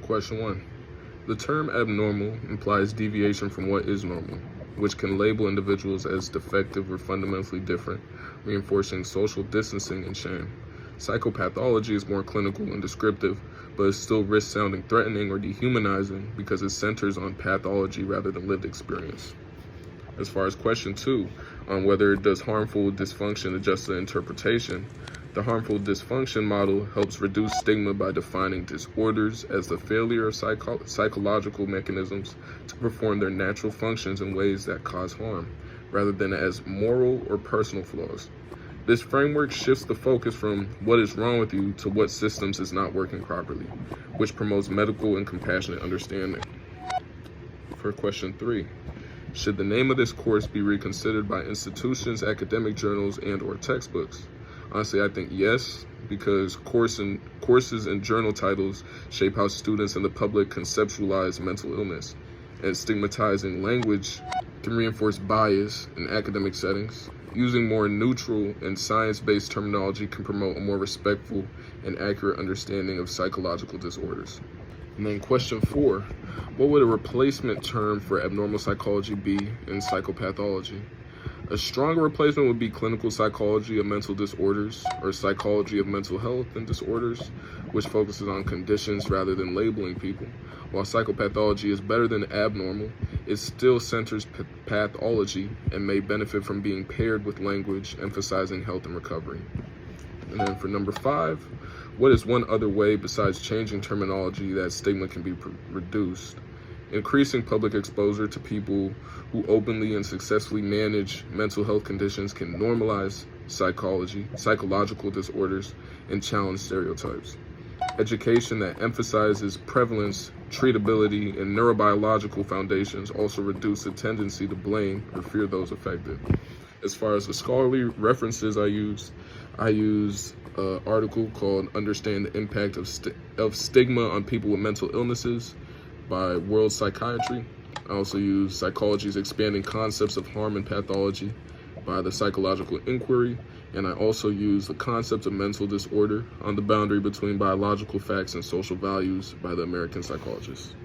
question 1. The term abnormal implies deviation from what is normal, which can label individuals as defective or fundamentally different, reinforcing social distancing and shame. Psychopathology is more clinical and descriptive, but is still risk sounding threatening or dehumanizing because it centers on pathology rather than lived experience. As far as question 2, on whether does harmful dysfunction adjust the interpretation, the harmful dysfunction model helps reduce stigma by defining disorders as the failure of psychological mechanisms to perform their natural functions in ways that cause harm, rather than as moral or personal flaws. This framework shifts the focus from what is wrong with you to what systems is not working properly, which promotes medical and compassionate understanding. For question 3, should the name of this course be reconsidered by institutions, academic journals, and/or textbooks? Honestly, I think yes, because courses and journal titles shape how students and the public conceptualize mental illness, and stigmatizing language can reinforce bias in academic settings. Using more neutral and science-based terminology can promote a more respectful and accurate understanding of psychological disorders. And then question 4, what would a replacement term for abnormal psychology be in psychopathology? A stronger replacement would be clinical psychology of mental disorders, or psychology of mental health and disorders, which focuses on conditions rather than labeling people. While psychopathology is better than abnormal, it still centers pathology and may benefit from being paired with language emphasizing health and recovery. And then for number 5, what is one other way besides changing terminology that stigma can be reduced? Increasing public exposure to people who openly and successfully manage mental health conditions can normalize psychological disorders, and challenge stereotypes. Education that emphasizes prevalence, treatability, and neurobiological foundations also reduce the tendency to blame or fear those affected. As far as the scholarly references I use an article called Understand the Impact of Stigma on People with Mental Illnesses by World Psychiatry. I also use Psychology's Expanding Concepts of Harm and Pathology by the Psychological Inquiry, and I also use The Concept of Mental Disorder on the Boundary Between Biological Facts and Social Values by the American Psychologist.